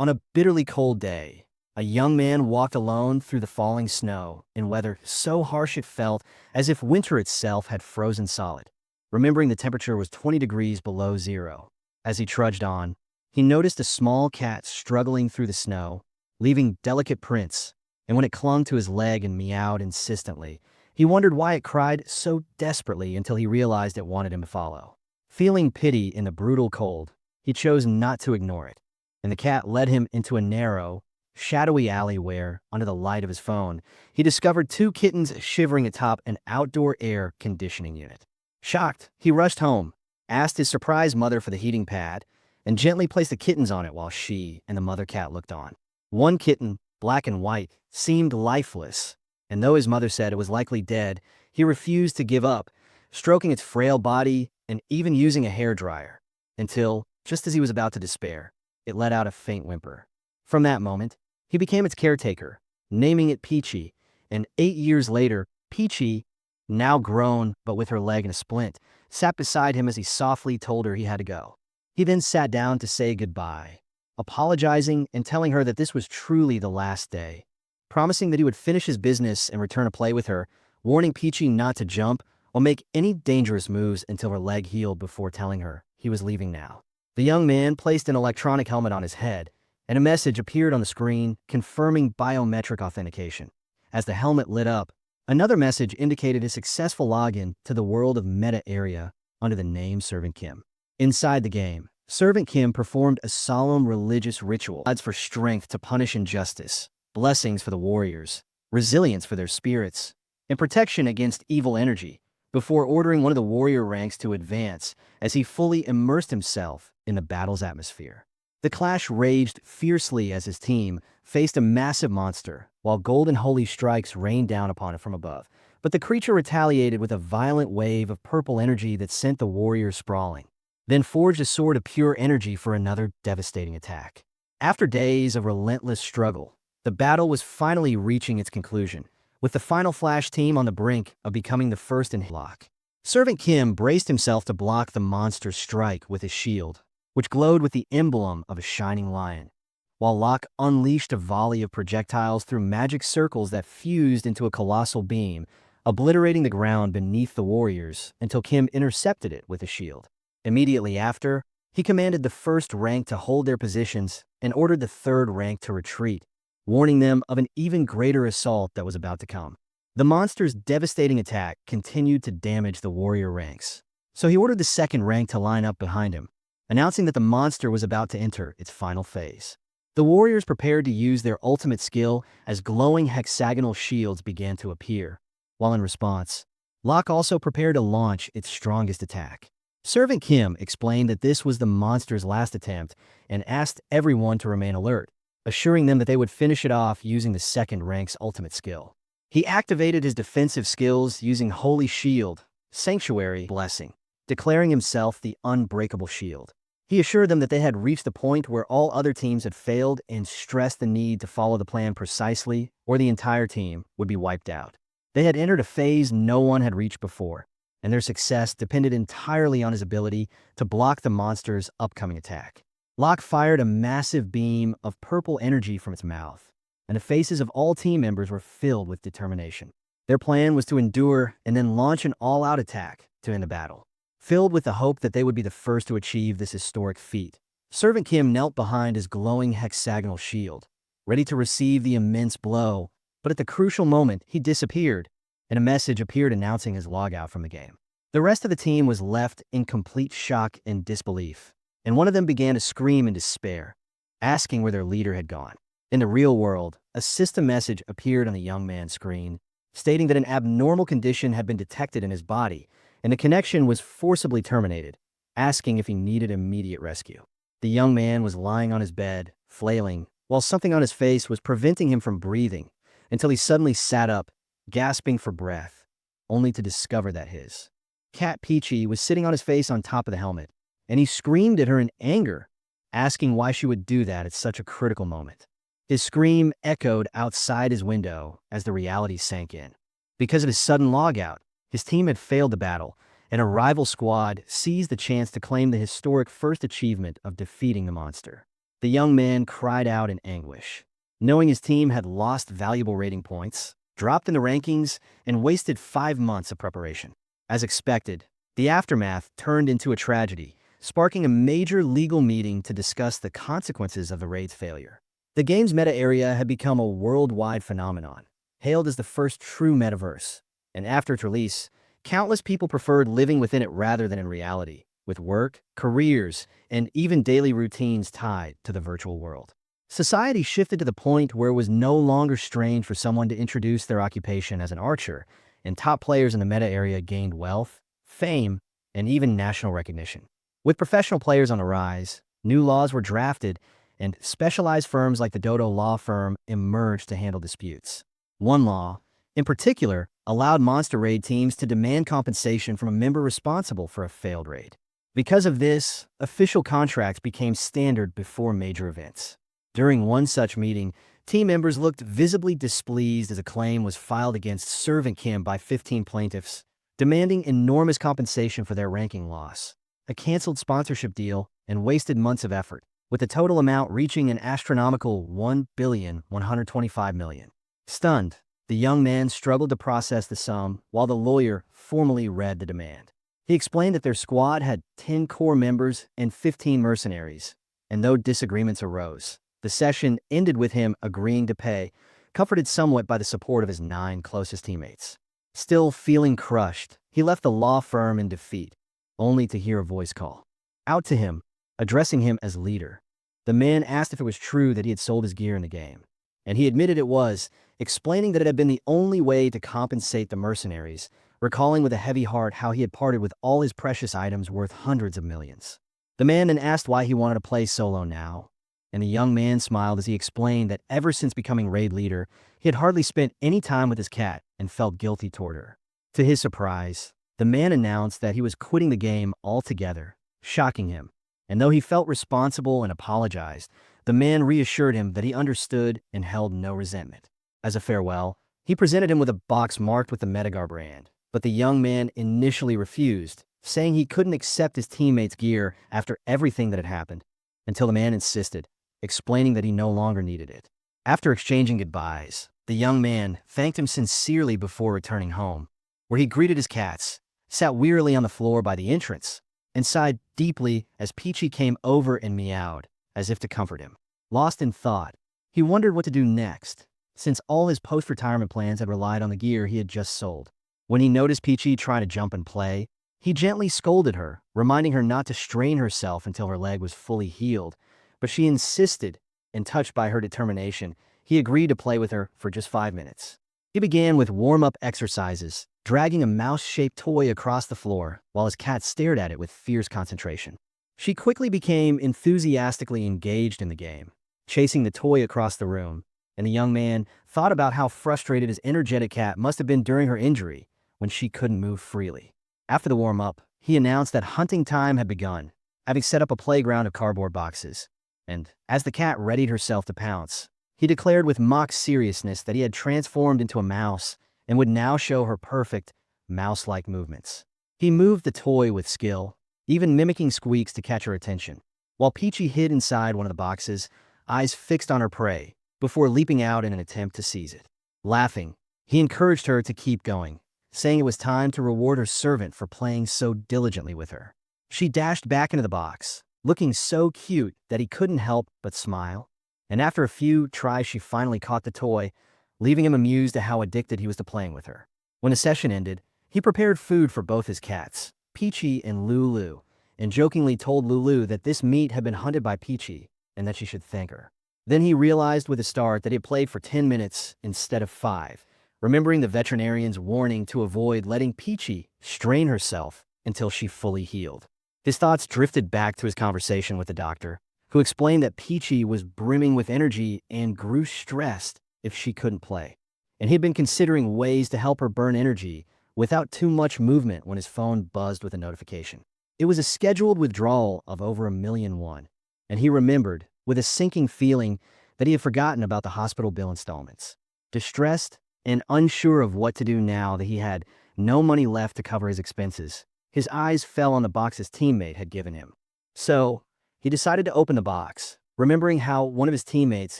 On a bitterly cold day, a young man walked alone through the falling snow in weather so harsh it felt as if winter itself had frozen solid. Remembering the temperature was 20 degrees below zero. As he trudged on, he noticed a small cat struggling through the snow, leaving delicate prints, and when it clung to his leg and meowed insistently, he wondered why it cried so desperately until he realized it wanted him to follow. Feeling pity in the brutal cold, he chose not to ignore it, and the cat led him into a narrow, shadowy alley where, under the light of his phone, he discovered two kittens shivering atop an outdoor air conditioning unit. Shocked, he rushed home, asked his surprised mother for the heating pad, and gently placed the kittens on it while she and the mother cat looked on. One kitten, black and white, seemed lifeless, and though his mother said it was likely dead, he refused to give up, stroking its frail body and even using a hairdryer, until, just as he was about to despair, it let out a faint whimper. From that moment, he became its caretaker, naming it Peachy, and 8 years later, Peachy, now grown but with her leg in a splint, sat beside him as he softly told her he had to go. He then sat down to say goodbye, apologizing and telling her that this was truly the last day, promising that he would finish his business and return to play with her, warning Peachy not to jump or make any dangerous moves until her leg healed before telling her he was leaving now. The young man placed an electronic helmet on his head, and a message appeared on the screen confirming biometric authentication. As the helmet lit up, another message indicated a successful login to the world of Meta area under the name Servant Kim. Inside the game, Servant Kim performed a solemn religious ritual, odds for strength to punish injustice, blessings for the warriors, resilience for their spirits, and protection against evil energy, before ordering one of the warrior ranks to advance as he fully immersed himself in the battle's atmosphere. The clash raged fiercely as his team faced a massive monster, while golden holy strikes rained down upon it from above. But the creature retaliated with a violent wave of purple energy that sent the warriors sprawling, then forged a sword of pure energy for another devastating attack. After days of relentless struggle, the battle was finally reaching its conclusion, with the final Flash team on the brink of becoming the first in block. Servant Kim braced himself to block the monster's strike with his shield, which glowed with the emblem of a shining lion, while Locke unleashed a volley of projectiles through magic circles that fused into a colossal beam, obliterating the ground beneath the warriors until Kim intercepted it with a shield. Immediately after, he commanded the first rank to hold their positions and ordered the third rank to retreat, warning them of an even greater assault that was about to come. The monster's devastating attack continued to damage the warrior ranks, so he ordered the second rank to line up behind him, announcing that the monster was about to enter its final phase. The warriors prepared to use their ultimate skill as glowing hexagonal shields began to appear, while in response, Locke also prepared to launch its strongest attack. Servant Kim explained that this was the monster's last attempt and asked everyone to remain alert, assuring them that they would finish it off using the second rank's ultimate skill. He activated his defensive skills using Holy Shield, Sanctuary Blessing, declaring himself the unbreakable shield. He assured them that they had reached the point where all other teams had failed and stressed the need to follow the plan precisely or the entire team would be wiped out. They had entered a phase no one had reached before, and their success depended entirely on his ability to block the monster's upcoming attack. Locke fired a massive beam of purple energy from its mouth, and the faces of all team members were filled with determination. Their plan was to endure and then launch an all-out attack to end the battle. Filled with the hope that they would be the first to achieve this historic feat, Servant Kim knelt behind his glowing hexagonal shield, ready to receive the immense blow, but at the crucial moment he disappeared, and a message appeared announcing his logout from the game. The rest of the team was left in complete shock and disbelief, and one of them began to scream in despair, asking where their leader had gone. In the real world, a system message appeared on the young man's screen, stating that an abnormal condition had been detected in his body, and the connection was forcibly terminated, asking if he needed immediate rescue. The young man was lying on his bed, flailing, while something on his face was preventing him from breathing, until he suddenly sat up, gasping for breath, only to discover that his cat Peachy was sitting on his face on top of the helmet, and he screamed at her in anger, asking why she would do that at such a critical moment. His scream echoed outside his window as the reality sank in. Because of his sudden logout, his team had failed the battle, and a rival squad seized the chance to claim the historic first achievement of defeating the monster. The young man cried out in anguish, knowing his team had lost valuable rating points, dropped in the rankings, and wasted 5 months of preparation. As expected, the aftermath turned into a tragedy, sparking a major legal meeting to discuss the consequences of the raid's failure. The game's meta area had become a worldwide phenomenon, hailed as the first true metaverse, and after its release, countless people preferred living within it rather than in reality, with work, careers, and even daily routines tied to the virtual world. Society shifted to the point where it was no longer strange for someone to introduce their occupation as an archer, and top players in the meta area gained wealth, fame, and even national recognition. With professional players on the rise, new laws were drafted, and specialized firms like the Dodo law firm emerged to handle disputes. One law, in particular, allowed monster raid teams to demand compensation from a member responsible for a failed raid. Because of this, official contracts became standard before major events. During one such meeting, team members looked visibly displeased as a claim was filed against Servant Kim by 15 plaintiffs, demanding enormous compensation for their ranking loss, a canceled sponsorship deal, and wasted months of effort, with the total amount reaching an astronomical $1,125,000,000. Stunned, the young man struggled to process the sum while the lawyer formally read the demand. He explained that their squad had 10 core members and 15 mercenaries, and though disagreements arose, the session ended with him agreeing to pay, comforted somewhat by the support of his 9 closest teammates. Still feeling crushed, he left the law firm in defeat, only to hear a voice call out to him, addressing him as leader. The man asked if it was true that he had sold his gear in the game, and he admitted it was, explaining that it had been the only way to compensate the mercenaries, recalling with a heavy heart how he had parted with all his precious items worth hundreds of millions. The man then asked why he wanted to play solo now, and the young man smiled as he explained that ever since becoming raid leader, he had hardly spent any time with his cat and felt guilty toward her. To his surprise, the man announced that he was quitting the game altogether, shocking him. And though he felt responsible and apologized, the man reassured him that he understood and held no resentment. As a farewell, he presented him with a box marked with the Metagar brand, but the young man initially refused, saying he couldn't accept his teammates' gear after everything that had happened, until the man insisted, explaining that he no longer needed it. After exchanging goodbyes, the young man thanked him sincerely before returning home, where he greeted his cats, sat wearily on the floor by the entrance, and sighed deeply as Peachy came over and meowed, as if to comfort him. Lost in thought, he wondered what to do next, since all his post-retirement plans had relied on the gear he had just sold. When he noticed Peachy trying to jump and play, he gently scolded her, reminding her not to strain herself until her leg was fully healed, but she insisted, and touched by her determination, he agreed to play with her for just 5 minutes. He began with warm-up exercises, dragging a mouse-shaped toy across the floor while his cat stared at it with fierce concentration. She quickly became enthusiastically engaged in the game, chasing the toy across the room, and the young man thought about how frustrated his energetic cat must have been during her injury when she couldn't move freely. After the warm-up, he announced that hunting time had begun, having set up a playground of cardboard boxes. And as the cat readied herself to pounce, he declared with mock seriousness that he had transformed into a mouse and would now show her perfect, mouse-like movements. He moved the toy with skill, even mimicking squeaks to catch her attention, while Peachy hid inside one of the boxes, eyes fixed on her prey, before leaping out in an attempt to seize it. Laughing, he encouraged her to keep going, saying it was time to reward her servant for playing so diligently with her. She dashed back into the box, looking so cute that he couldn't help but smile. And after a few tries, she finally caught the toy, leaving him amused at how addicted he was to playing with her. When the session ended, he prepared food for both his cats, Peachy and Lulu, and jokingly told Lulu that this meat had been hunted by Peachy and that she should thank her. Then he realized with a start that he had played for 10 minutes instead of 5, remembering the veterinarian's warning to avoid letting Peachy strain herself until she fully healed. His thoughts drifted back to his conversation with the doctor, who explained that Peachy was brimming with energy and grew stressed if she couldn't play. And he'd been considering ways to help her burn energy without too much movement when his phone buzzed with a notification. It was a scheduled withdrawal of over $1,000,000, and he remembered, with a sinking feeling, that he had forgotten about the hospital bill installments. Distressed and unsure of what to do now that he had no money left to cover his expenses, his eyes fell on the box his teammate had given him. So, he decided to open the box, remembering how one of his teammates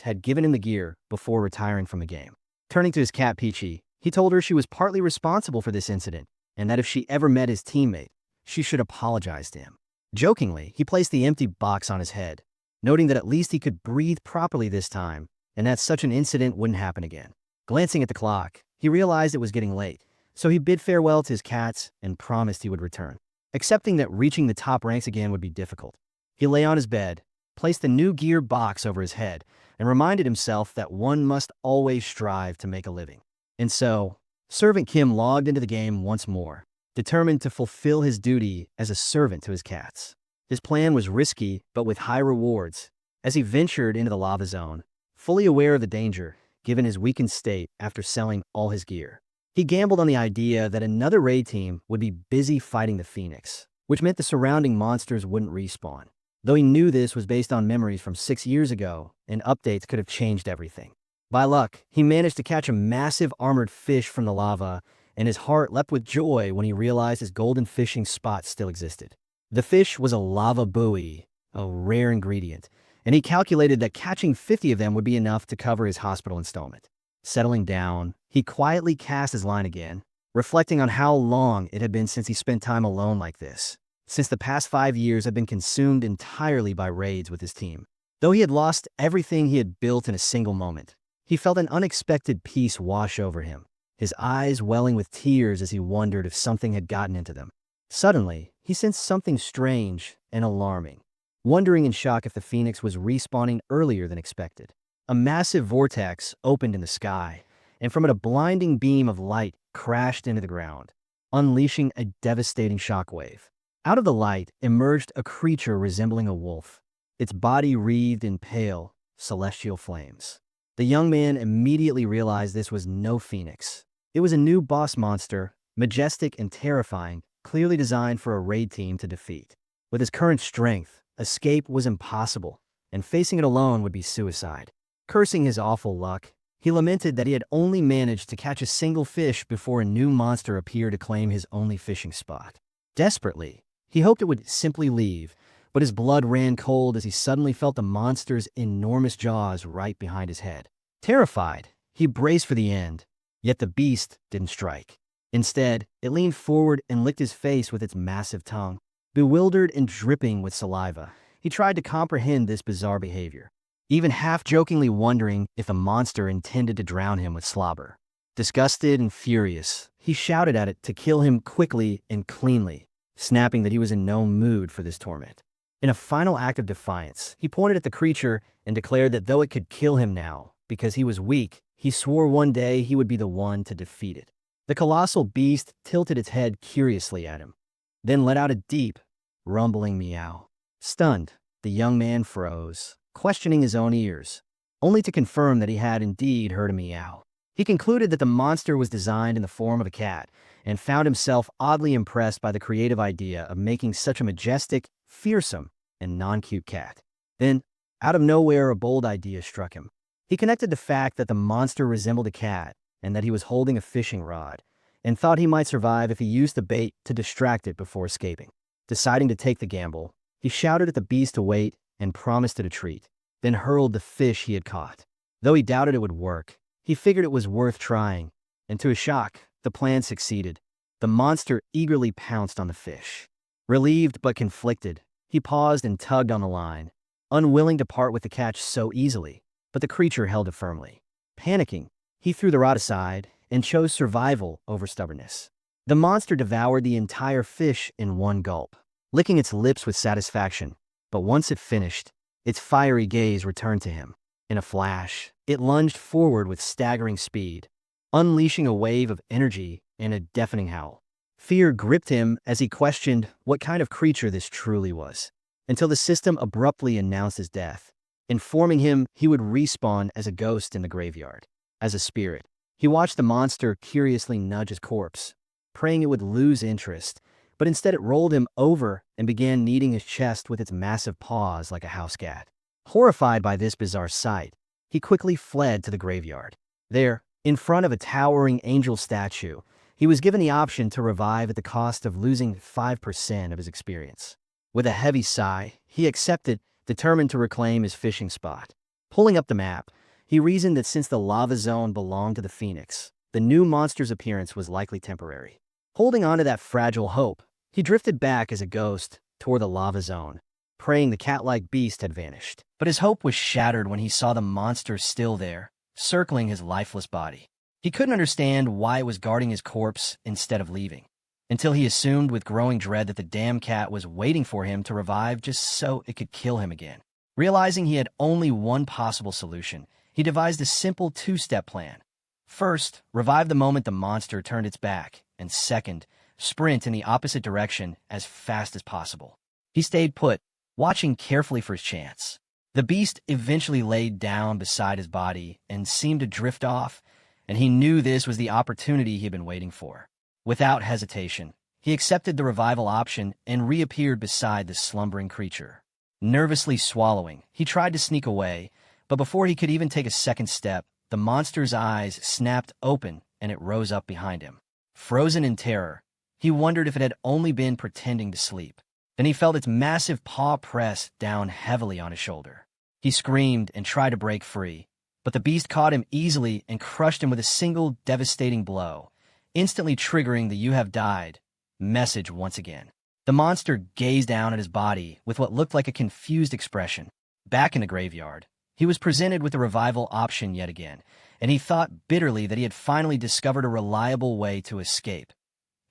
had given him the gear before retiring from the game. Turning to his cat Peachy, he told her she was partly responsible for this incident and that if she ever met his teammate, she should apologize to him. Jokingly, he placed the empty box on his head, noting that at least he could breathe properly this time and that such an incident wouldn't happen again. Glancing at the clock, he realized it was getting late, so he bid farewell to his cats and promised he would return. Accepting that reaching the top ranks again would be difficult, he lay on his bed, placed the new gear box over his head, and reminded himself that one must always strive to make a living. And so, Servant Kim logged into the game once more, determined to fulfill his duty as a servant to his cats. His plan was risky, but with high rewards, as he ventured into the lava zone, fully aware of the danger, given his weakened state after selling all his gear. He gambled on the idea that another raid team would be busy fighting the Phoenix, which meant the surrounding monsters wouldn't respawn. Though he knew this was based on memories from 6 years ago, and updates could have changed everything. By luck, he managed to catch a massive armored fish from the lava, and his heart leapt with joy when he realized his golden fishing spot still existed. The fish was a lava buoy, a rare ingredient, and he calculated that catching 50 of them would be enough to cover his hospital installment. Settling down, he quietly cast his line again, reflecting on how long it had been since he spent time alone like this, since the past 5 years had been consumed entirely by raids with his team. Though he had lost everything he had built in a single moment, he felt an unexpected peace wash over him, his eyes welling with tears as he wondered if something had gotten into them. Suddenly, he sensed something strange and alarming, wondering in shock if the Phoenix was respawning earlier than expected. A massive vortex opened in the sky, and from it a blinding beam of light crashed into the ground, unleashing a devastating shockwave. Out of the light emerged a creature resembling a wolf, its body wreathed in pale, celestial flames. The young man immediately realized this was no Phoenix. It was a new boss monster, majestic and terrifying, clearly designed for a raid team to defeat. With his current strength, escape was impossible, and facing it alone would be suicide. Cursing his awful luck, he lamented that he had only managed to catch a single fish before a new monster appeared to claim his only fishing spot. Desperately, he hoped it would simply leave, but his blood ran cold as he suddenly felt the monster's enormous jaws right behind his head. Terrified, he braced for the end, yet the beast didn't strike. Instead, it leaned forward and licked his face with its massive tongue. Bewildered and dripping with saliva, he tried to comprehend this bizarre behavior, even half-jokingly wondering if the monster intended to drown him with slobber. Disgusted and furious, he shouted at it to kill him quickly and cleanly, snapping that he was in no mood for this torment. In a final act of defiance, he pointed at the creature and declared that though it could kill him now, because he was weak, he swore one day he would be the one to defeat it. The colossal beast tilted its head curiously at him, then let out a deep, rumbling meow. Stunned, the young man froze, questioning his own ears, only to confirm that he had indeed heard a meow. He concluded that the monster was designed in the form of a cat, and found himself oddly impressed by the creative idea of making such a majestic, fearsome, and non-cute cat. Then, out of nowhere, a bold idea struck him. He connected the fact that the monster resembled a cat, and that he was holding a fishing rod, and thought he might survive if he used the bait to distract it before escaping. Deciding to take the gamble, he shouted at the beast to wait and promised it a treat, then hurled the fish he had caught. Though he doubted it would work, he figured it was worth trying, and to his shock, the plan succeeded. The monster eagerly pounced on the fish. Relieved but conflicted, he paused and tugged on the line, unwilling to part with the catch so easily, but the creature held it firmly. Panicking, he threw the rod aside and chose survival over stubbornness. The monster devoured the entire fish in one gulp, licking its lips with satisfaction, but once it finished, its fiery gaze returned to him. In a flash, it lunged forward with staggering speed, unleashing a wave of energy and a deafening howl. Fear gripped him as he questioned what kind of creature this truly was, until the system abruptly announced his death, informing him he would respawn as a ghost in the graveyard. As a spirit, he watched the monster curiously nudge his corpse, praying it would lose interest, but instead it rolled him over and began kneading his chest with its massive paws like a house cat. Horrified by this bizarre sight, he quickly fled to the graveyard. There, in front of a towering angel statue, he was given the option to revive at the cost of losing 5% of his experience. With a heavy sigh, he accepted, determined to reclaim his fishing spot. Pulling up the map, he reasoned that since the lava zone belonged to the Phoenix, the new monster's appearance was likely temporary. Holding on to that fragile hope, he drifted back as a ghost toward the lava zone, praying the cat-like beast had vanished. But his hope was shattered when he saw the monster still there, circling his lifeless body. He couldn't understand why it was guarding his corpse instead of leaving, until he assumed with growing dread that the damn cat was waiting for him to revive just so it could kill him again. Realizing he had only one possible solution, he devised a simple two-step plan. First, revive the moment the monster turned its back, and second, sprint in the opposite direction as fast as possible. He stayed put, watching carefully for his chance. The beast eventually laid down beside his body and seemed to drift off, and he knew this was the opportunity he had been waiting for. Without hesitation, he accepted the revival option and reappeared beside the slumbering creature. Nervously swallowing, he tried to sneak away, but before he could even take a second step, the monster's eyes snapped open and it rose up behind him. Frozen in terror, he wondered if it had only been pretending to sleep. Then he felt its massive paw press down heavily on his shoulder. He screamed and tried to break free, but the beast caught him easily and crushed him with a single devastating blow, instantly triggering the "you have died" message once again. The monster gazed down at his body with what looked like a confused expression. Back in the graveyard, he was presented with the revival option yet again, and he thought bitterly that he had finally discovered a reliable way to escape,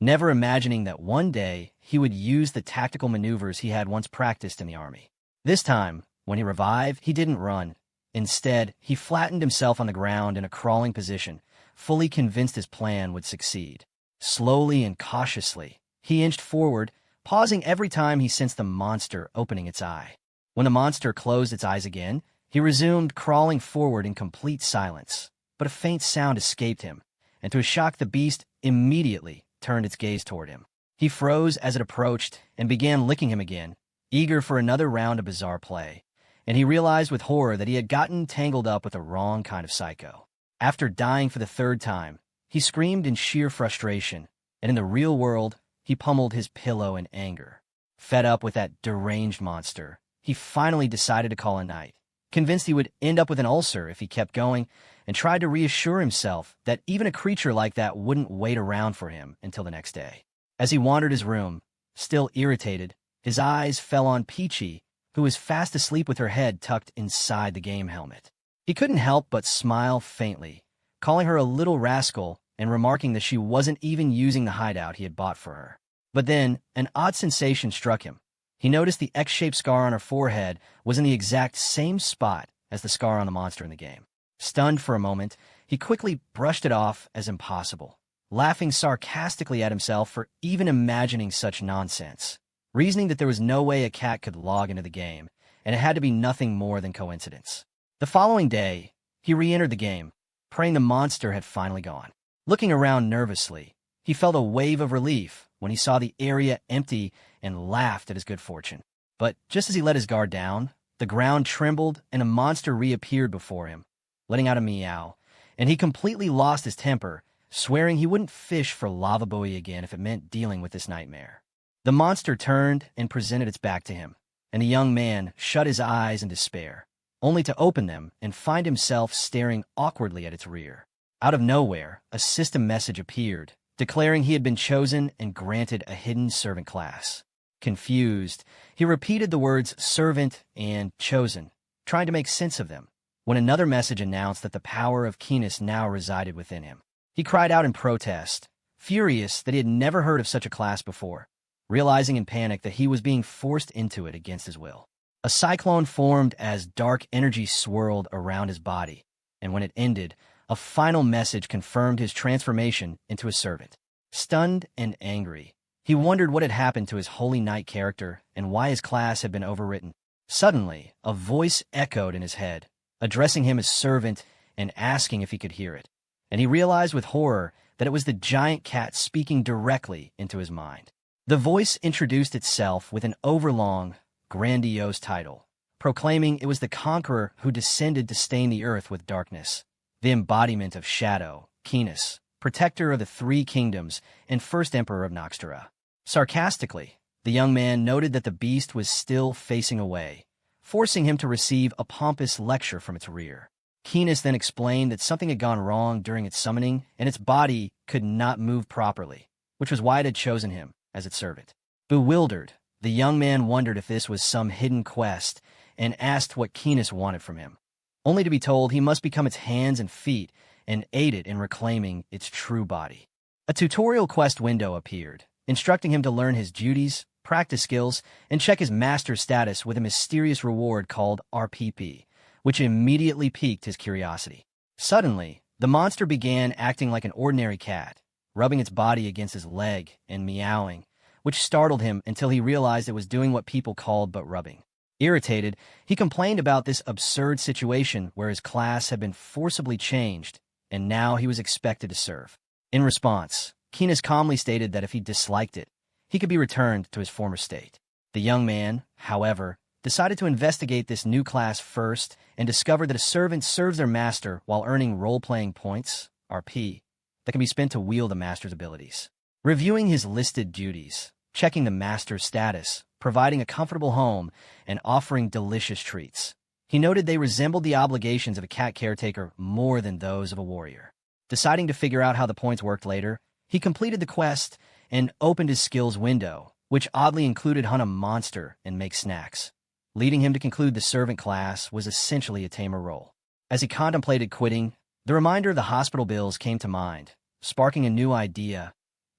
never imagining that one day he would use the tactical maneuvers he had once practiced in the army. This time, when he revived, he didn't run. Instead, he flattened himself on the ground in a crawling position, fully convinced his plan would succeed. Slowly and cautiously, he inched forward, pausing every time he sensed the monster opening its eye. When the monster closed its eyes again, he resumed crawling forward in complete silence. But a faint sound escaped him, and to his shock the beast immediately turned its gaze toward him. He froze as it approached and began licking him again, eager for another round of bizarre play, and he realized with horror that he had gotten tangled up with the wrong kind of psycho. After dying for the third time, he screamed in sheer frustration, and in the real world, he pummeled his pillow in anger. Fed up with that deranged monster, he finally decided to call a night, convinced he would end up with an ulcer if he kept going, and tried to reassure himself that even a creature like that wouldn't wait around for him until the next day. As he wandered his room, still irritated, his eyes fell on Peachy, who was fast asleep with her head tucked inside the game helmet. He couldn't help but smile faintly, calling her a little rascal and remarking that she wasn't even using the hideout he had bought for her. But then, an odd sensation struck him. He noticed the X-shaped scar on her forehead was in the exact same spot as the scar on the monster in the game. Stunned for a moment, he quickly brushed it off as impossible, laughing sarcastically at himself for even imagining such nonsense, reasoning that there was no way a cat could log into the game, and it had to be nothing more than coincidence. The following day, he re-entered the game, praying the monster had finally gone. Looking around nervously, he felt a wave of relief when he saw the area empty and laughed at his good fortune. But just as he let his guard down, the ground trembled and a monster reappeared before him, letting out a meow, and he completely lost his temper, swearing he wouldn't fish for lava buoy again if it meant dealing with this nightmare. The monster turned and presented its back to him, and the young man shut his eyes in despair, only to open them and find himself staring awkwardly at its rear. Out of nowhere, a system message appeared, declaring he had been chosen and granted a hidden servant class. Confused, he repeated the words servant and chosen, trying to make sense of them, when another message announced that the power of keenness now resided within him. He cried out in protest, furious that he had never heard of such a class before, realizing in panic that he was being forced into it against his will. A cyclone formed as dark energy swirled around his body, and when it ended, a final message confirmed his transformation into a servant. Stunned and angry, he wondered what had happened to his Holy Knight character and why his class had been overwritten. Suddenly, a voice echoed in his head, addressing him as servant and asking if he could hear it, and he realized with horror that it was the giant cat speaking directly into his mind. The voice introduced itself with an overlong, grandiose title, proclaiming it was the conqueror who descended to stain the earth with darkness, the embodiment of shadow, keenness, protector of the three kingdoms, and first emperor of Noxtera. Sarcastically, the young man noted that the beast was still facing away, forcing him to receive a pompous lecture from its rear. Keenis then explained that something had gone wrong during its summoning, and its body could not move properly, which was why it had chosen him as its servant. Bewildered, the young man wondered if this was some hidden quest and asked what Keenis wanted from him, only to be told he must become its hands and feet and aid it in reclaiming its true body. A tutorial quest window appeared, instructing him to learn his duties, practice skills, and check his master's status with a mysterious reward called RPP, which immediately piqued his curiosity. Suddenly, the monster began acting like an ordinary cat, rubbing its body against his leg and meowing, which startled him until he realized it was doing what people called butt rubbing. Irritated, he complained about this absurd situation where his class had been forcibly changed, and now he was expected to serve. In response, Keenis calmly stated that if he disliked it, he could be returned to his former state. The young man, however, decided to investigate this new class first and discovered that a servant serves their master while earning role-playing points, RP, that can be spent to wield the master's abilities. Reviewing his listed duties, checking the master's status, providing a comfortable home, and offering delicious treats, he noted they resembled the obligations of a cat caretaker more than those of a warrior. Deciding to figure out how the points worked later, he completed the quest and opened his skills window, which oddly included hunt a monster and make snacks, leading him to conclude the servant class was essentially a tamer role. As he contemplated quitting, the reminder of the hospital bills came to mind, sparking a new idea.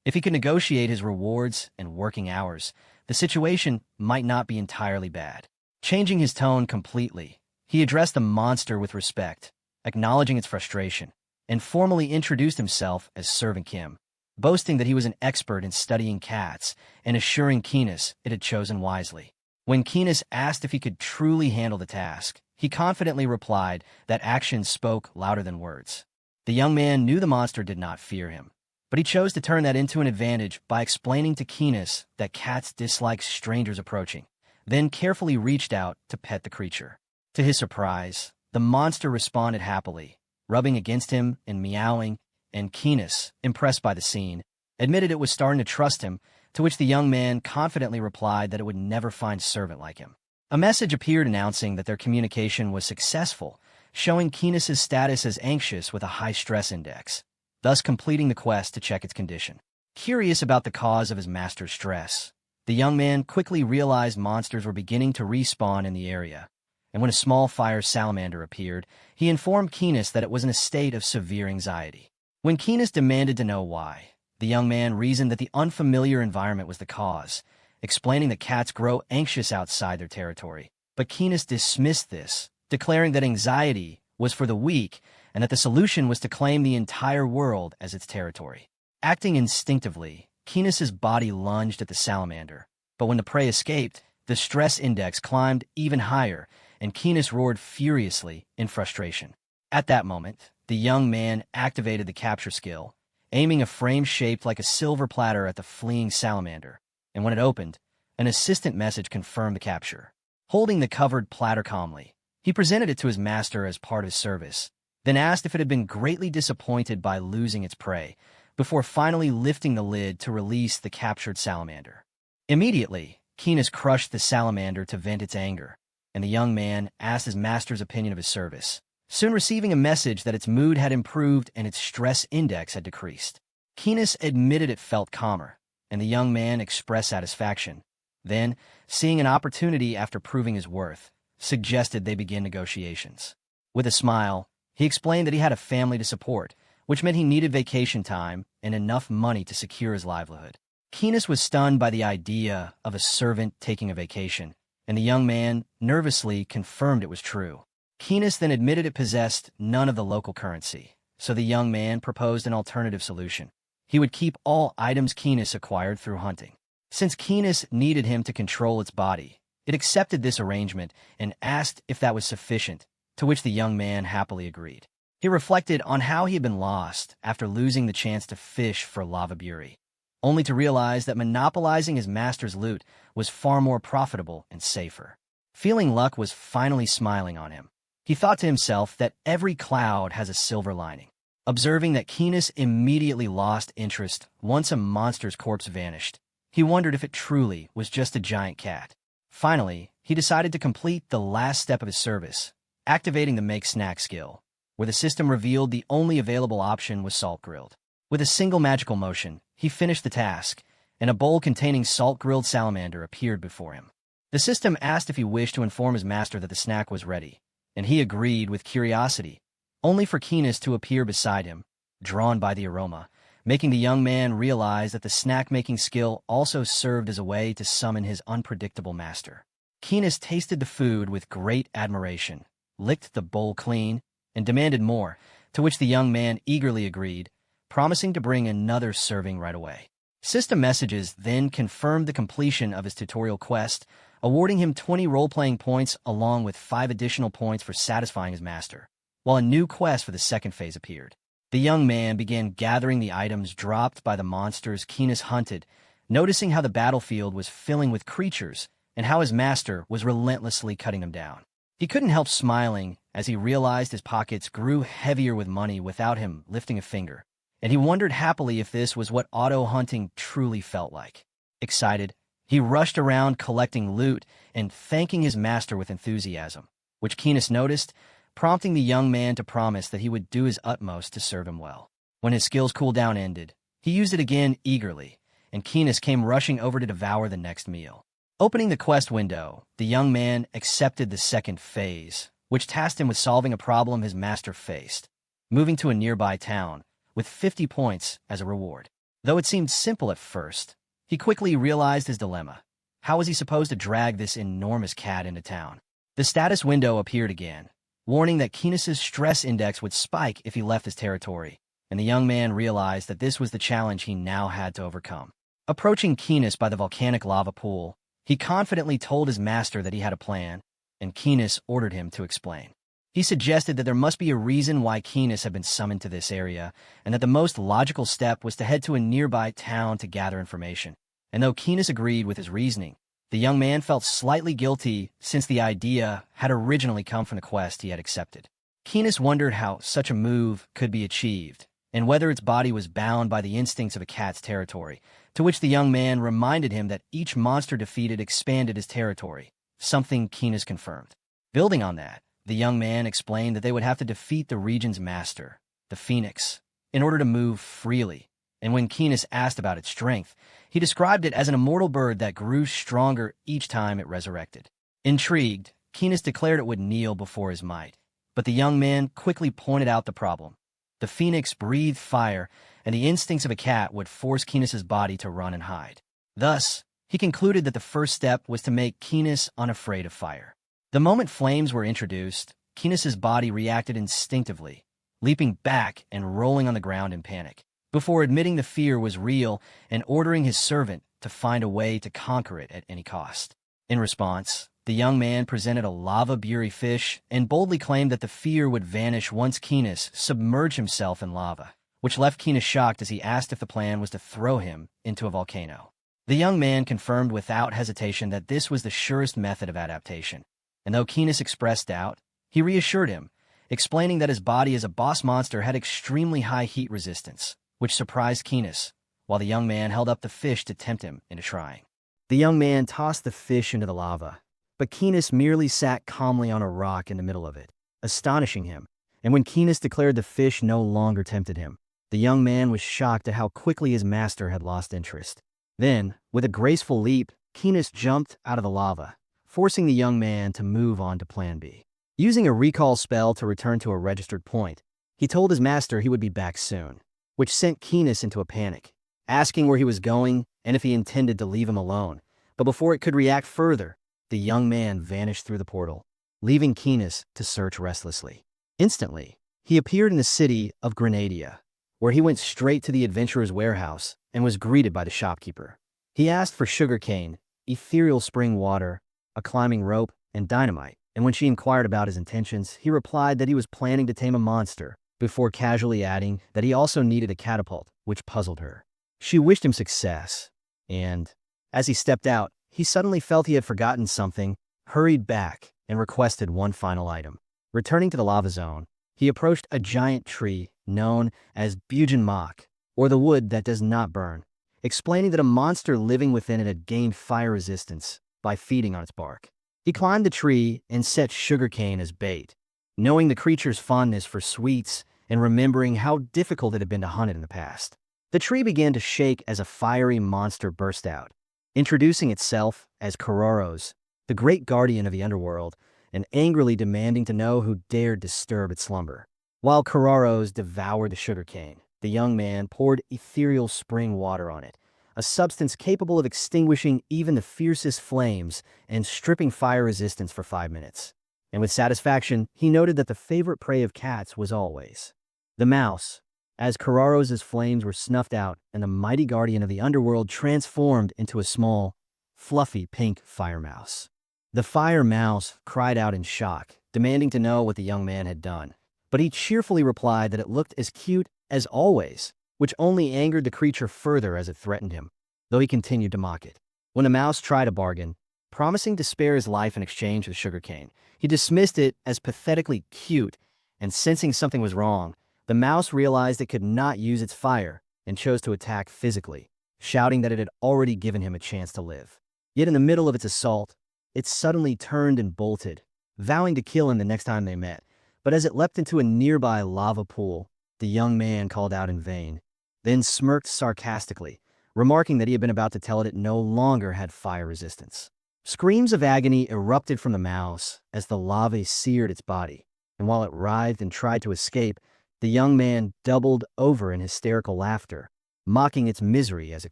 If he could negotiate his rewards and working hours, the situation might not be entirely bad. Changing his tone completely, he addressed the monster with respect, acknowledging its frustration, and formally introduced himself as Servant Kim, boasting that he was an expert in studying cats and assuring Keenis it had chosen wisely. When Keenis asked if he could truly handle the task, he confidently replied that actions spoke louder than words. The young man knew the monster did not fear him, but he chose to turn that into an advantage by explaining to Keenis that cats dislike strangers approaching, then carefully reached out to pet the creature. To his surprise, the monster responded happily, rubbing against him and meowing, and Keenis, impressed by the scene, admitted it was starting to trust him, to which the young man confidently replied that it would never find a servant like him. A message appeared announcing that their communication was successful, showing Keenis' status as anxious with a high stress index, thus completing the quest to check its condition. Curious about the cause of his master's stress, the young man quickly realized monsters were beginning to respawn in the area, and when a small fire salamander appeared, he informed Keenis that it was in a state of severe anxiety. When Keenis demanded to know why, the young man reasoned that the unfamiliar environment was the cause, explaining that cats grow anxious outside their territory. But Keenis dismissed this, declaring that anxiety was for the weak and that the solution was to claim the entire world as its territory. Acting instinctively, Keenis' body lunged at the salamander, but when the prey escaped, the stress index climbed even higher, and Keenis roared furiously in frustration. At that moment, the young man activated the capture skill, aiming a frame shaped like a silver platter at the fleeing salamander, and when it opened, an assistant message confirmed the capture. Holding the covered platter calmly, he presented it to his master as part of his service, then asked if it had been greatly disappointed by losing its prey, before finally lifting the lid to release the captured salamander. Immediately, Keenis crushed the salamander to vent its anger, and the young man asked his master's opinion of his service, soon receiving a message that its mood had improved and its stress index had decreased. Keenis admitted it felt calmer, and the young man expressed satisfaction. Then, seeing an opportunity after proving his worth, suggested they begin negotiations. With a smile, he explained that he had a family to support, which meant he needed vacation time and enough money to secure his livelihood. Keenis was stunned by the idea of a servant taking a vacation, and the young man nervously confirmed it was true. Keenis then admitted it possessed none of the local currency, so the young man proposed an alternative solution. He would keep all items Keenis acquired through hunting. Since Keenis needed him to control its body, it accepted this arrangement and asked if that was sufficient, to which the young man happily agreed. He reflected on how he had been lost after losing the chance to fish for lava buri, only to realize that monopolizing his master's loot was far more profitable and safer. Feeling luck was finally smiling on him, he thought to himself that every cloud has a silver lining. Observing that Keenis immediately lost interest once a monster's corpse vanished, he wondered if it truly was just a giant cat. Finally, he decided to complete the last step of his service, activating the Make Snack skill, where the system revealed the only available option was salt-grilled. With a single magical motion, he finished the task, and a bowl containing salt-grilled salamander appeared before him. The system asked if he wished to inform his master that the snack was ready, and he agreed with curiosity, only for Keenis to appear beside him, drawn by the aroma, making the young man realize that the snack-making skill also served as a way to summon his unpredictable master. Keenis tasted the food with great admiration, licked the bowl clean, and demanded more, to which the young man eagerly agreed, promising to bring another serving right away. System messages then confirmed the completion of his tutorial quest, awarding him 20 role-playing points along with 5 additional points for satisfying his master, while a new quest for the second phase appeared. The young man began gathering the items dropped by the monsters Keenis hunted, noticing how the battlefield was filling with creatures and how his master was relentlessly cutting them down. He couldn't help smiling as he realized his pockets grew heavier with money without him lifting a finger, and he wondered happily if this was what auto-hunting truly felt like. Excited, he rushed around collecting loot and thanking his master with enthusiasm, which Keenis noticed, prompting the young man to promise that he would do his utmost to serve him well. When his skill's cooldown ended, he used it again eagerly, and Keenis came rushing over to devour the next meal. Opening the quest window, the young man accepted the second phase, which tasked him with solving a problem his master faced, moving to a nearby town, with 50 points as a reward. Though it seemed simple at first, he quickly realized his dilemma. How was he supposed to drag this enormous cat into town? The status window appeared again, warning that Keenis's stress index would spike if he left his territory, and the young man realized that this was the challenge he now had to overcome. Approaching Keenis by the volcanic lava pool, he confidently told his master that he had a plan, and Keenis ordered him to explain. He suggested that there must be a reason why Keenis had been summoned to this area, and that the most logical step was to head to a nearby town to gather information. And though Keenis agreed with his reasoning, the young man felt slightly guilty since the idea had originally come from the quest he had accepted. Keenis wondered how such a move could be achieved, and whether its body was bound by the instincts of a cat's territory, to which the young man reminded him that each monster defeated expanded his territory, something Keenis confirmed. Building on that, the young man explained that they would have to defeat the region's master, the Phoenix, in order to move freely, and when Keenis asked about its strength, he described it as an immortal bird that grew stronger each time it resurrected. Intrigued, Keenis declared it would kneel before his might, but the young man quickly pointed out the problem. The Phoenix breathed fire, and the instincts of a cat would force Keenis's body to run and hide. Thus, he concluded that the first step was to make Keenis unafraid of fire. The moment flames were introduced, Keenis's body reacted instinctively, leaping back and rolling on the ground in panic, before admitting the fear was real and ordering his servant to find a way to conquer it at any cost. In response, the young man presented a lava buri fish and boldly claimed that the fear would vanish once Keenis submerged himself in lava, which left Keenis shocked as he asked if the plan was to throw him into a volcano. The young man confirmed without hesitation that this was the surest method of adaptation, and though Keenis expressed doubt, he reassured him, explaining that his body as a boss monster had extremely high heat resistance, which surprised Keenis, while the young man held up the fish to tempt him into trying. The young man tossed the fish into the lava, but Keenis merely sat calmly on a rock in the middle of it, astonishing him, and when Keenis declared the fish no longer tempted him, the young man was shocked at how quickly his master had lost interest. Then, with a graceful leap, Keenis jumped out of the lava, forcing the young man to move on to Plan B. Using a recall spell to return to a registered point, he told his master he would be back soon, which sent Keenis into a panic, asking where he was going and if he intended to leave him alone. But before it could react further, the young man vanished through the portal, leaving Keenis to search restlessly. Instantly, he appeared in the city of Grenadia, where he went straight to the adventurer's warehouse and was greeted by the shopkeeper. He asked for sugarcane, ethereal spring water, a climbing rope, and dynamite, and when she inquired about his intentions, he replied that he was planning to tame a monster, before casually adding that he also needed a catapult, which puzzled her. She wished him success, and, as he stepped out, he suddenly felt he had forgotten something, hurried back, and requested one final item. Returning to the lava zone, he approached a giant tree known as Mach, or the wood that does not burn, explaining that a monster living within it had gained fire resistance by feeding on its bark. He climbed the tree and set sugarcane as bait, knowing the creature's fondness for sweets and remembering how difficult it had been to hunt it in the past. The tree began to shake as a fiery monster burst out, introducing itself as Kororos, the great guardian of the underworld, and angrily demanding to know who dared disturb its slumber. While Kororos devoured the sugarcane, the young man poured ethereal spring water on it, a substance capable of extinguishing even the fiercest flames and stripping fire resistance for 5 minutes. And with satisfaction, he noted that the favorite prey of cats was always the mouse. As Kororos' flames were snuffed out and the mighty guardian of the underworld transformed into a small, fluffy pink fire mouse. The fire mouse cried out in shock, demanding to know what the young man had done. But he cheerfully replied that it looked as cute as always, which only angered the creature further as it threatened him, though he continued to mock it. When the mouse tried a bargain, promising to spare his life in exchange for sugarcane, he dismissed it as pathetically cute, and sensing something was wrong, the mouse realized it could not use its fire and chose to attack physically, shouting that it had already given him a chance to live. Yet in the middle of its assault, it suddenly turned and bolted, vowing to kill him the next time they met. But as it leapt into a nearby lava pool, the young man called out in vain, then smirked sarcastically, remarking that he had been about to tell it no longer had fire resistance. Screams of agony erupted from the mouse as the lava seared its body, and while it writhed and tried to escape, the young man doubled over in hysterical laughter, mocking its misery as it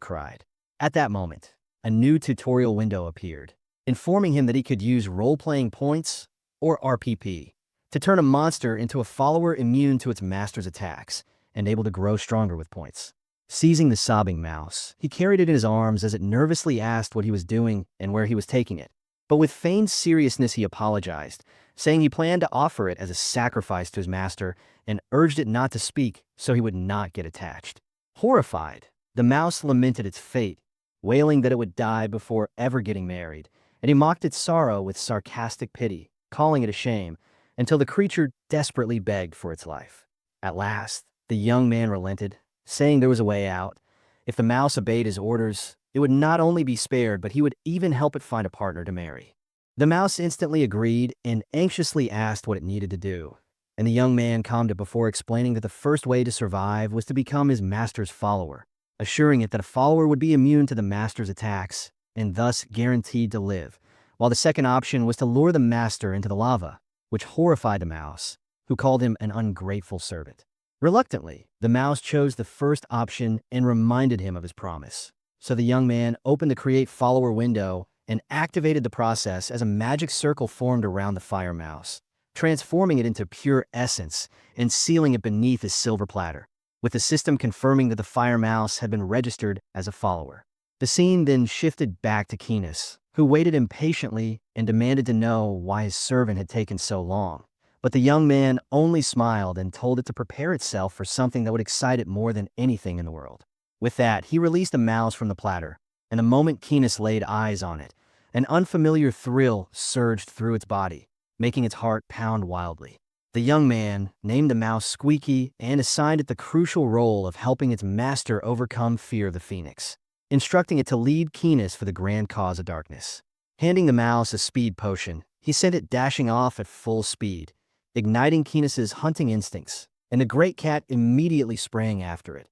cried. At that moment, a new tutorial window appeared, informing him that he could use role-playing points, or RPP, to turn a monster into a follower immune to its master's attacks and able to grow stronger with points. Seizing the sobbing mouse, he carried it in his arms as it nervously asked what he was doing and where he was taking it. But with feigned seriousness he apologized, saying he planned to offer it as a sacrifice to his master and urged it not to speak so he would not get attached. Horrified, the mouse lamented its fate, wailing that it would die before ever getting married, and he mocked its sorrow with sarcastic pity, calling it a shame, until the creature desperately begged for its life. At last, the young man relented, saying there was a way out. If the mouse obeyed his orders, it would not only be spared, but he would even help it find a partner to marry. The mouse instantly agreed and anxiously asked what it needed to do, and the young man calmed it before explaining that the first way to survive was to become his master's follower, assuring it that a follower would be immune to the master's attacks and thus guaranteed to live, while the second option was to lure the master into the lava, which horrified the mouse, who called him an ungrateful servant. Reluctantly, the mouse chose the first option and reminded him of his promise. So the young man opened the Create Follower window and activated the process as a magic circle formed around the fire mouse, transforming it into pure essence and sealing it beneath his silver platter, with the system confirming that the fire mouse had been registered as a follower. The scene then shifted back to Keenis, who waited impatiently and demanded to know why his servant had taken so long. But the young man only smiled and told it to prepare itself for something that would excite it more than anything in the world. With that, he released the mouse from the platter, and the moment Keenis laid eyes on it, an unfamiliar thrill surged through its body, making its heart pound wildly. The young man named the mouse Squeaky and assigned it the crucial role of helping its master overcome fear of the phoenix, instructing it to lead Keenis for the grand cause of darkness. Handing the mouse a speed potion, he sent it dashing off at full speed, igniting Keenis's hunting instincts, and the great cat immediately sprang after it,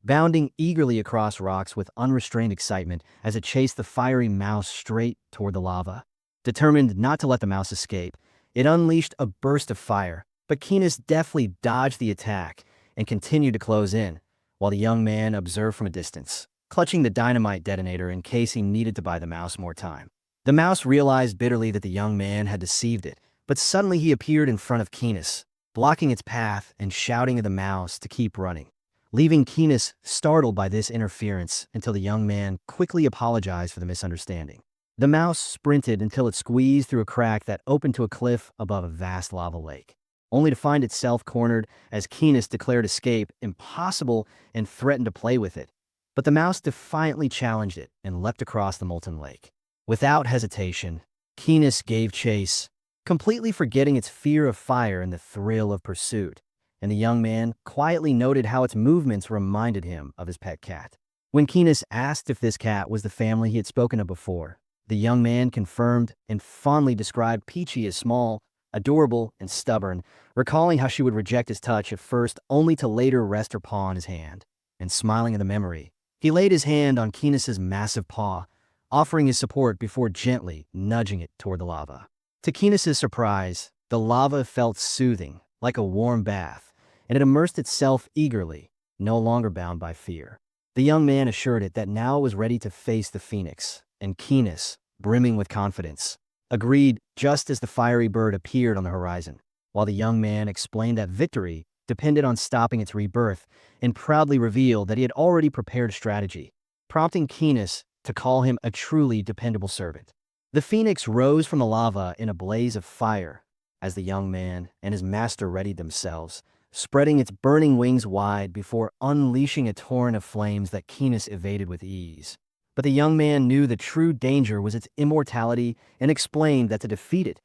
bounding eagerly across rocks with unrestrained excitement as it chased the fiery mouse straight toward the lava. Determined not to let the mouse escape, it unleashed a burst of fire, but Keenis deftly dodged the attack and continued to close in, while the young man observed from a distance, clutching the dynamite detonator in case he needed to buy the mouse more time. The mouse realized bitterly that the young man had deceived it, but suddenly he appeared in front of Keenis, blocking its path and shouting at the mouse to keep running, leaving Keenis startled by this interference until the young man quickly apologized for the misunderstanding. The mouse sprinted until it squeezed through a crack that opened to a cliff above a vast lava lake, only to find itself cornered as Keenis declared escape impossible and threatened to play with it. But the mouse defiantly challenged it and leapt across the molten lake. Without hesitation, Keenis gave chase, completely forgetting its fear of fire and the thrill of pursuit, and the young man quietly noted how its movements reminded him of his pet cat. When Keenis asked if this cat was the family he had spoken of before, The young man confirmed and fondly described Peachy as small, adorable, and stubborn, recalling how she would reject his touch at first only to later rest her paw on his hand. And smiling at the memory, he laid his hand on Kinos's massive paw, offering his support before gently nudging it toward the lava. To Kinos's surprise, the lava felt soothing, like a warm bath, and it immersed itself eagerly, no longer bound by fear. The young man assured it that now it was ready to face the phoenix, and Kinos, brimming with confidence, agreed just as the fiery bird appeared on the horizon, while the young man explained that victory depended on stopping its rebirth and proudly revealed that he had already prepared a strategy, prompting Kinos to call him a truly dependable servant. The phoenix rose from the lava in a blaze of fire as the young man and his master readied themselves, spreading its burning wings wide before unleashing a torrent of flames that Kinos evaded with ease. But the young man knew the true danger was its immortality and explained that to defeat it,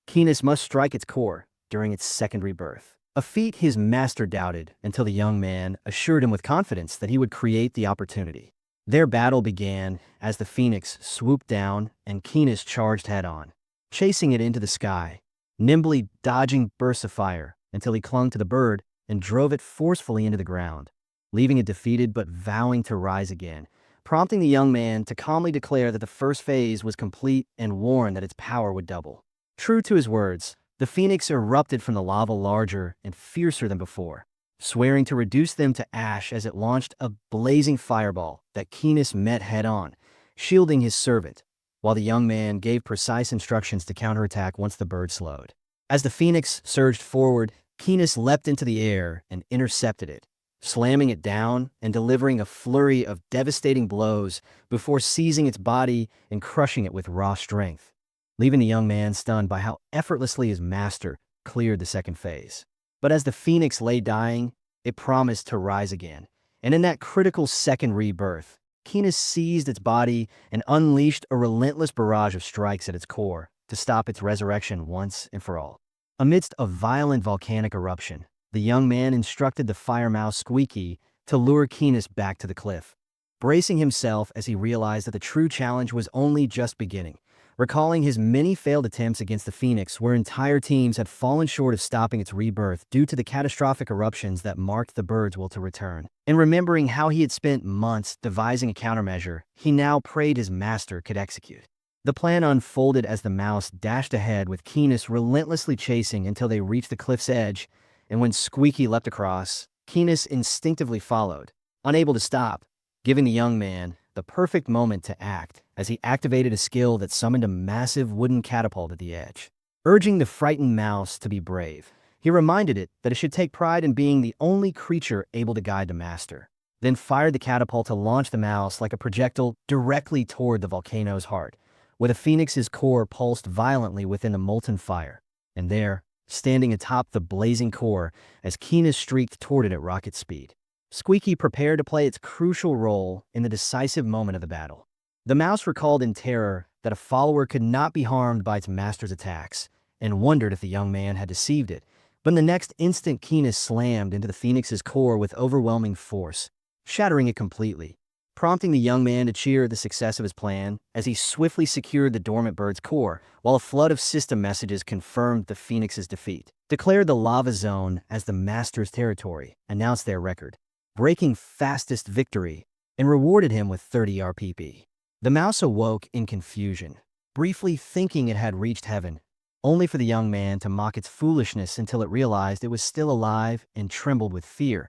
Kinos must strike its core during its second rebirth. A feat his master doubted until the young man assured him with confidence that he would create the opportunity. Their battle began as the phoenix swooped down and Kinos charged head-on, chasing it into the sky, nimbly dodging bursts of fire until he clung to the bird and drove it forcefully into the ground, leaving it defeated but vowing to rise again, prompting the young man to calmly declare that the first phase was complete and warn that its power would double. True to his words, the phoenix erupted from the lava larger and fiercer than before, swearing to reduce them to ash as it launched a blazing fireball that Kinos met head-on, shielding his servant, while the young man gave precise instructions to counterattack once the bird slowed. As the phoenix surged forward, Kinos leapt into the air and intercepted it, slamming it down and delivering a flurry of devastating blows before seizing its body and crushing it with raw strength, leaving the young man stunned by how effortlessly his master cleared the second phase. But as the phoenix lay dying, it promised to rise again, and in that critical second rebirth, Kinos seized its body and unleashed a relentless barrage of strikes at its core to stop its resurrection once and for all. Amidst a violent volcanic eruption, the young man instructed the fire mouse Squeaky to lure Kinos back to the cliff, bracing himself as he realized that the true challenge was only just beginning, recalling his many failed attempts against the phoenix where entire teams had fallen short of stopping its rebirth due to the catastrophic eruptions that marked the bird's will to return. And remembering how he had spent months devising a countermeasure, he now prayed his master could execute. The plan unfolded as the mouse dashed ahead with Kinos relentlessly chasing until they reached the cliff's edge, and when Squeaky leapt across, Kinos instinctively followed, unable to stop, giving the young man the perfect moment to act as he activated a skill that summoned a massive wooden catapult at the edge. Urging the frightened mouse to be brave, he reminded it that it should take pride in being the only creature able to guide the master, then fired the catapult to launch the mouse like a projectile directly toward the volcano's heart, where the phoenix's core pulsed violently within the molten fire. And there, standing atop the blazing core as Kinos streaked toward it at rocket speed, Squeaky prepared to play its crucial role in the decisive moment of the battle. The mouse recalled in terror that a follower could not be harmed by its master's attacks, and wondered if the young man had deceived it. But in the next instant, Kinos slammed into the phoenix's core with overwhelming force, shattering it completely, prompting the young man to cheer the success of his plan as he swiftly secured the dormant bird's core, while a flood of system messages confirmed the phoenix's defeat, declared the lava zone as the master's territory, announced their record breaking fastest victory, and rewarded him with 30 RPP. The mouse awoke in confusion, briefly thinking it had reached heaven, only for the young man to mock its foolishness until it realized it was still alive and trembled with fear,